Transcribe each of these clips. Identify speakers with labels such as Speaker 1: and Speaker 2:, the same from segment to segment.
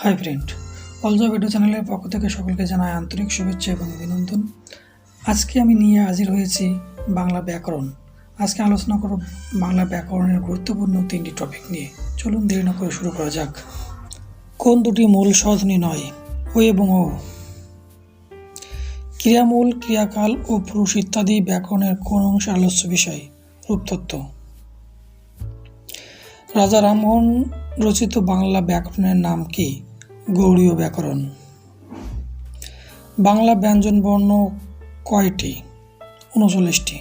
Speaker 1: Hi friend, অলজো video চ্যানেলের পক্ষ থেকে সকলকে জানাই আন্তরিক শুভেচ্ছা এবং অভিনন্দন। আজকে আমি নিয়ে হাজির হয়েছি বাংলা ব্যাকরণ। আজকে আলোচনা করব বাংলা ব্যাকরণের গুরুত্বপূর্ণ 3টি টপিক নিয়ে। চলুন দেরি না করে শুরু করা যাক। কোন দুটি মূল স্বরধ্বনি নয়? ও এবং ও। ক্রিয়ামূল, ক্রিয়াকাল ও পুরুষ ইত্যাদি ব্যাকরণের কোন অংশে আলোচ্য বিষয়? রূপতত্ত্ব। রাজা রামমোহন রচিত বাংলা ব্যাকরণের নাম কি? গৌড়ীয় ব্যাকরণ। বাংলা ব্যঞ্জনবর্ণ কয়টি? 39টি।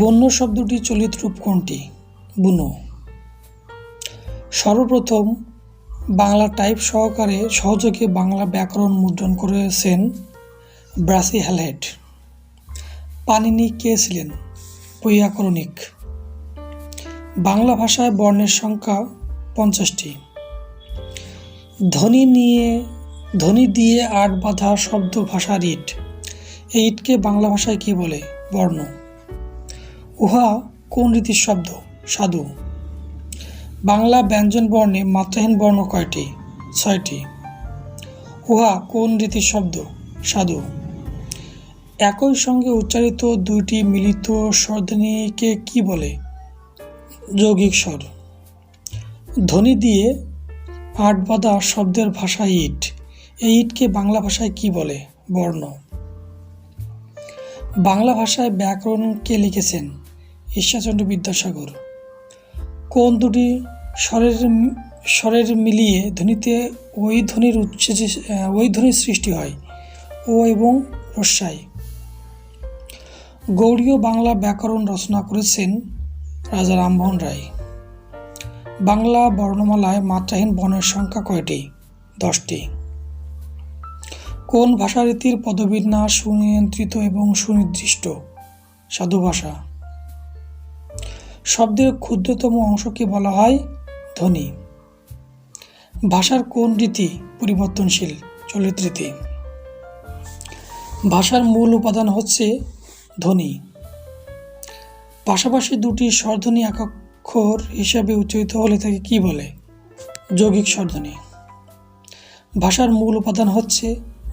Speaker 1: বন্য শব্দটি চলিত রূপ কোনটি? বুনো। সর্বপ্রথম বাংলা টাইপ সহযোগে বাংলা ব্যাকরণ মুদ্রণ করেছেন ব্রাসি হ্যালহেড। পাণিনি কে ছিলেন? বৈয়াকরণিক। বাংলা ভাষায় বর্ণের সংখ্যা 50টি। ধ্বনি দিয়ে আট বাঁধা শব্দ ভাষার ইট। এই ইটকে বাংলা ভাষায় কি বলে? বর্ণ। উহা কোন রীতির শব্দ? সাধু। বাংলা ব্যঞ্জন বর্ণে মাত্রাহীন বর্ণ কয়টি? 6টি। উহা কোন রীতির শব্দ? সাধু। একই সঙ্গে উচ্চারিত দুইটি মিলিত স্বরধ্বনিকে কি বলে? যৌগিক স্বর। ধ্বনি দিয়ে আট বাঁধা শব্দের ভাষা ইট। এই ইটকে বাংলা ভাষায় কি বলে? বর্ণ। বাংলা ভাষায় ব্যাকরণ কে লিখেছেন? ঈশ্বরচন্দ্র বিদ্যাসাগর। কোন দুটি স্বরের মিলিয়ে ধ্বনিতে ওই ধ্বনির সৃষ্টি হয়? ও এবং রস্যাই। গৌড়ীয় বাংলা ব্যাকরণ রচনা করেছেন রাজা রামমোহন রায়। বাংলা বর্ণমালায় মাত্রাহীন বর্ণের সংখ্যা কয়টি? 10টি। কোন ভাষারীতির পদবিন্যাস সুনিয়ন্ত্রিত এবং সুনির্দিষ্ট? সাধু ভাষা। শব্দের ক্ষুদ্রতম অংশকে বলা হয় ধ্বনি। ভাষার কোন রীতি পরিবর্তনশীল? চলিত রীতি। ভাষার মূল উপাদান হচ্ছে ধ্বনি। পাশাপাশি দুটি স্বরধ্বনি একাক্ষর হিসাবে উচ্চারিত হলে তাকে কি বলে? যৌগিক স্বরধ্বনি। ভাষার মূল উপাদান হচ্ছে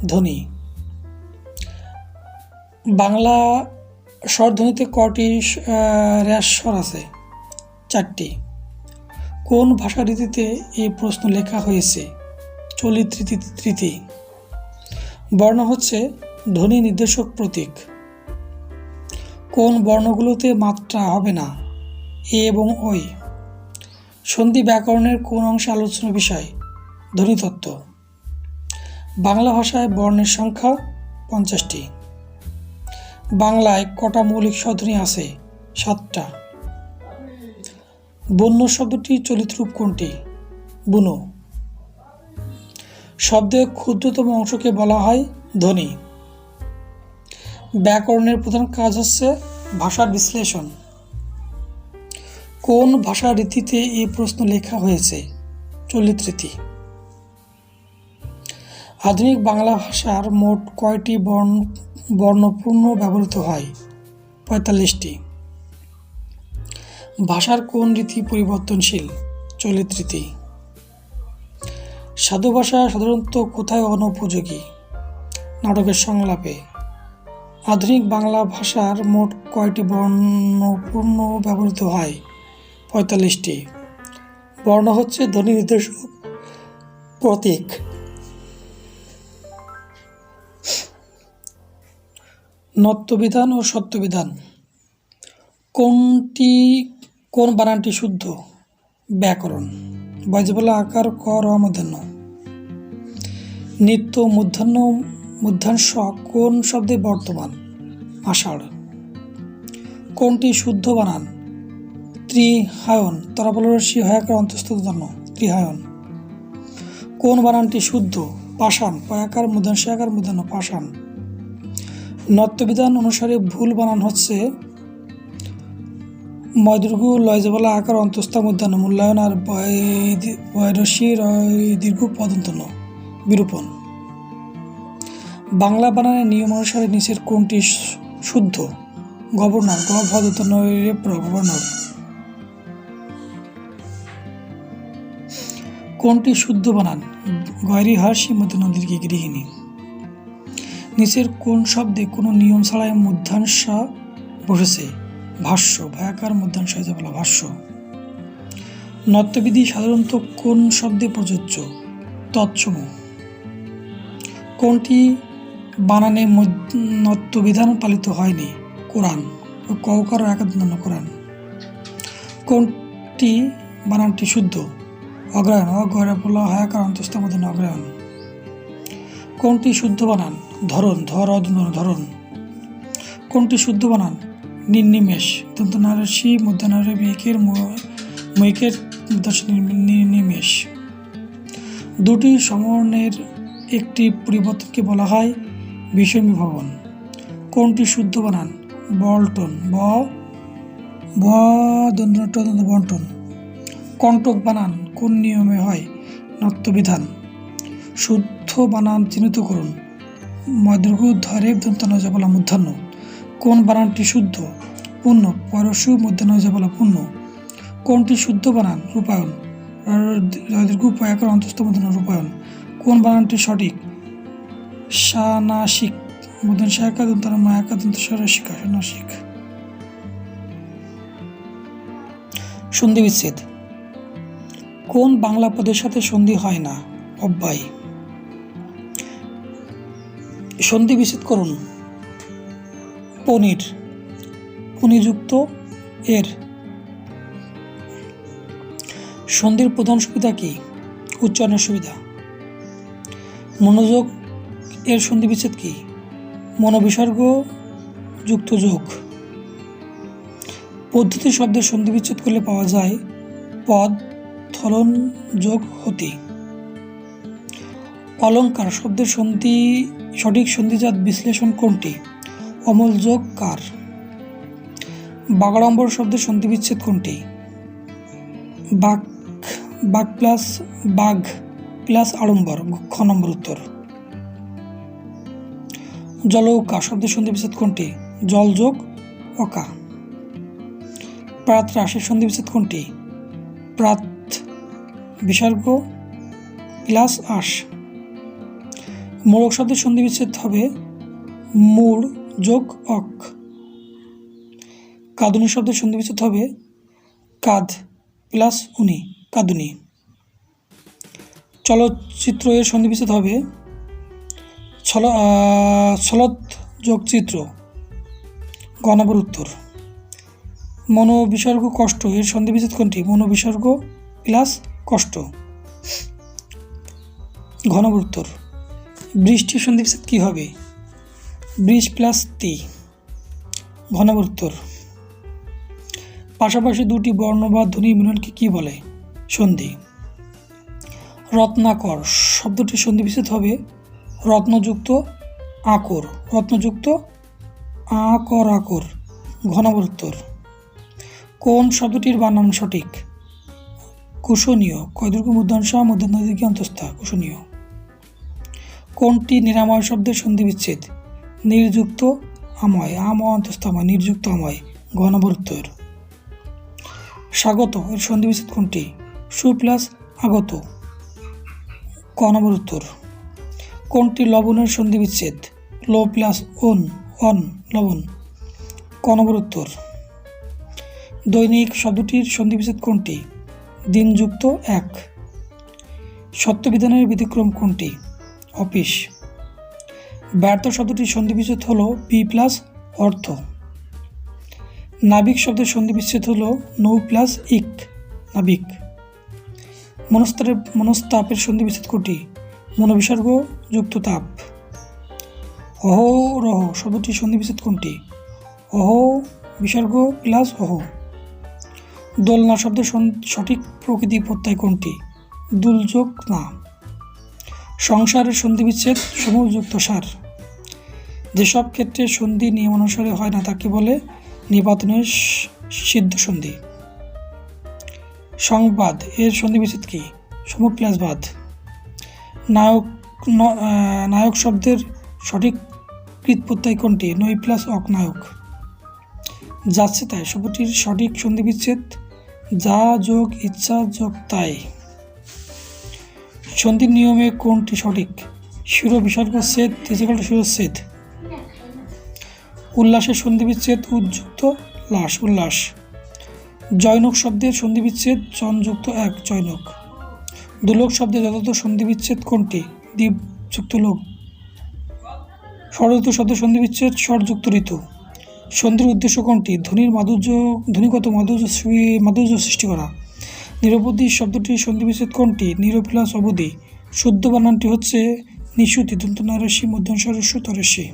Speaker 1: ধ্বনি। বাংলা স্বরধ্বনিতে কয়টি রেশ স্বর আছে? 4টি। কোন ভাষা রীতিতে এই প্রশ্ন লেখা হয়েছে? চলিত রীতি। বর্ণ হচ্ছে ধ্বনি নির্দেশক প্রতীক। কোন বর্ণগুলোতে মাত্রা হবে না? এ এবং ওই। সন্ধি ব্যাকরণের কোন অংশে আলোচনা বিষয়? ধ্বনিতত্ত্ব। বাংলা ভাষায় বর্ণের সংখ্যা 50টি। বাংলায় কটা মৌলিক স্বরধ্বনি আছে? 7টা। বন্য শব্দটি চলিত রূপ কোনটি? বুনো। শব্দের ক্ষুদ্রতম অংশকে বলা হয় ধ্বনি। ব্যাকরণের প্রধান কাজ হচ্ছে ভাষার বিশ্লেষণ। কোন ভাষা রীতিতে এই প্রশ্ন লেখা হয়েছে? চলিত রীতি। আধুনিক বাংলা ভাষার মোট কয়টি বর্ণপূর্ণ ব্যবহৃত হয়? 45টি। ভাষার কোন রীতি পরিবর্তনশীল? চলিত রীতি। সাধু ভাষা সাধারণত কোথায় অনুপযোগী? নাটকের সংলাপে। আধুনিক বাংলা ভাষার মোট কয়টি বর্ণপূর্ণ ব্যবহৃত হয়? 45টি। বর্ণ হচ্ছে ধ্বনি নির্দেশক প্রতীক। নত্যবিধান ও সত্যবিধান কোন বানানটি শুদ্ধ? ব্যাকরণ। বজ্রবলা আকার ক র মূর্ধন্য। নিত্য মূর্ধাংশ কোন শব্দে বর্তমান? আষাঢ়। কোনটি শুদ্ধ বানান? ত্রিহায়ন। তরাবলরস্যি হয়াকার অন্তস্থ ধন্য ত্রিহায়ন। কোন বানানটি শুদ্ধ? পাষাণ। পয়াকার মূর্ধন্যাকার মূর্ধন্য পাষাণ। নত্যবিধান অনুসারে ভুল বানান হচ্ছে ময়দীর্ঘ লয়জবলা আকার অন্তস্থ মূর্ধন্য মূল্যায়ন আর বয়রস্যি দীর্ঘ পদন্তন্য বিরূপণ। বাংলা বানানের নিয়ম অনুসারে নিচের কোনটি শুদ্ধ? গভর্নর। গভর্নর। কোনটি শুদ্ধ বানান? গয়রি হার্ষি মধ্যনদীর্ঘী গৃহিণী। নিচের কোন শব্দে কোনো নিয়ম ছাড়াই মধ্যাংশ বসেছে? ভাষ্য। ভায়াকার মধ্যাংশ হয়ে বলা ভাষ্য। নত্যবিধি সাধারণত কোন শব্দে প্রযোজ্য? তৎসম। কোনটি বানানে নত্যবিধান পালিত হয়নি? কোরআন। কওকার একাদন্য কোরআন। কোনটি বানানটি শুদ্ধ? অগ্রায়ণ। অগ্রয় বলা হায়াকার অন্তস্থ মধ্যে অগ্রায়ণ। কোনটি শুদ্ধ বানান? ধরন। ধরন। কোনটি শুদ্ধ বানান? নির্নিমেষ। দন্তনারসি মধ্যাহ্নরে মৈকের নির্নিমেষ। দুটি সমর্ণের একটি পরিবর্তনকে বলা হয় বিষমীভবন। কোনটি শুদ্ধ বানান? বল্টন। বন্টন। কণ্টক বানান কোন নিয়মে হয়? নত্যবিধান। শুদ্ধ বানান চিহ্নিত করুন। মদীর্ঘ ধরে দন্তনজা বলা মূর্ধন্য। কোন বানানটি শুদ্ধ? পূর্ণ। পরশু মধ্যাহ্নজা বলা পূর্ণ। কোনটি শুদ্ধ বানান? রূপায়ণ। দীর্ঘ পয়াকার অন্তস্থ মধ্যাহ্ন রূপায়ণ। কোন বানানটি সঠিক? সানাসিক। মধ্যাহ্ন সায়াকা দন্তন মায়াকা দন্ত সরসিকা সানাসিক। সন্ধি বিচ্ছেদ। কোন বাংলা পদের সাথে সন্ধি হয় না? অব্যয়। সন্ধি বিচ্ছেদ করুন। পনির। পনিযুক্ত এর। সন্ধির প্রধান সুবিধা কি? উচ্চারণের সুবিধা। মনোযোগ এর সন্ধি বিচ্ছেদ কি? মনোবিসর্গ যুক্ত যোগ। পদ্ধতি শব্দের সন্ধি বিচ্ছেদ করলে পাওয়া যায় পদ, থলন, যোগ, হতি। অলঙ্কার শব্দের সঠিক সন্ধিজাত বিশ্লেষণ কোনটি? অমল যোগ কার। বাগাড়ম্বর শব্দের সন্ধি বিচ্ছেদ কোনটি? বাঘ প্লাস আড়ম্বর। খ নম্বর উত্তর। জলৌকা শব্দের সন্ধি বিচ্ছেদ কোনটি? জল যোগ অকা। প্রাতরাসের সন্ধি বিচ্ছেদ কোনটি? প্রাত বিসর্গ প্লাস আস। মোড়ক শব্দের সন্ধি বিচ্ছেদ হবে মূড় যোগ অক। কাঁদুনি শব্দের সন্ধি বিচ্ছেদ হবে কাদ প্লাস উনি, কাঁদুনি। চলচ্চিত্র এর সন্ধি বিচ্ছেদ হবে ছলত যোগ চিত্র। গ নম্বর উত্তর। মনোবিসর্গ কষ্ট এর সন্ধি বিচ্ছেদ কোনটি? মনোবিসর্গ প্লাস কষ্ট। ঘ নম্বর উত্তর। বৃষ্টির সন্ধি বিচ্ছেদ কি হবে? বৃষ প্লাস তি। ঘ নম্বর উত্তর। পাশাপাশি দুটি বর্ণ বা ধ্বনি মিলনকে কি বলে? সন্ধি। রত্নাকর শব্দটির সন্ধি বিচ্ছেদ হবে রত্নযুক্ত আকর। রত্নযুক্ত আকর। ঘ নম্বর উত্তর। কোন শব্দটির বানান সঠিক? কুশনীয়। কয়দুর্ঘ মধ্যাংশ মধ্যাহ্নদিকে অন্তস্থা কুশনীয়। কোনটি নিরাময় শব্দের সন্ধি বিচ্ছেদ? নির্যুক্ত আময়। আম অন্তস্থাময় নির্যুক্ত আময়। ঘ নম্বর উত্তর। স্বাগত এর সন্ধি বিচ্ছেদ কোনটি? সু প্লাস আগত। ক নম্বর উত্তর। কোনটি লবণের সন্ধি বিচ্ছেদ? লো প্লাস অন লবণ। ক নম্বর উত্তর। দৈনিক শব্দটির সন্ধি বিচ্ছেদ কোনটি? দিনযুক্ত এক। সত্যবিধানের ব্যতিক্রম কোনটি? অফিস। ব্যর্থ শব্দটির সন্ধি বিচ্ছেদ হল বি প্লাস অর্থ। নাবিক শব্দের সন্ধি বিচ্ছেদ হল নৌ প্লাস ইক নাবিক। মনস্তাপের সন্ধি বিচ্ছেদ কোনটি? মনোবিসর্গ যুক্ত তাপ। অহরহ শব্দটির সন্ধি বিচ্ছেদ কোনটি? অহ বিসর্গ প্লাস অহ। দোলনা শব্দের সঠিক প্রকৃতি প্রত্যয় কোনটি? দুলযোগ না। সংসারের সন্ধি বিচ্ছেদ সমূহযুক্ত সার। যেসব ক্ষেত্রে সন্ধি নিয়মানুসারে হয় না তাকে বলে নিপাতনের সিদ্ধ সন্ধি। সংবাদ এর সন্ধি বিচ্ছেদ কি? সমূহ প্লাস বাদ। নায়ক শব্দের সঠিক কৃত প্রত্যয় কোনটি? নৈ প্লাস অক নায়ক। যাচ্ছে তাই শব্দটির সঠিক সন্ধি বিচ্ছেদ যা যোগ ইচ্ছা যোগ তাই। সন্ধির নিয়মে কোনটি সঠিক? শির বিসর্গ ছেদ শিরচ্ছেদ। উল্লাসের সন্ধিবিচ্ছেদ উযুক্ত লাস উল্লাস। জৈনক শব্দের সন্ধিবিচ্ছেদ জনযুক্ত এক জৈনক। দুলোক শব্দের যথার্থ সন্ধিবিচ্ছেদ কোনটি? দ্বীপযুক্ত লোক। ষড়ঋতু শব্দের সন্ধিবিচ্ছেদ ষড়যুক্ত ঋতু। সন্ধির উদ্দেশ্য কোনটি? ধ্বনিগত মাধুর্য সৃষ্টি করা। নিরবধি শব্দটির সন্ধিবিচ্ছেদ কোনটি? নিরপিলাস অবধি। শুদ্ধ বানানটি হচ্ছে নিশুতি দন্তনারসি মধ্যস্বরস্য তরস্যি।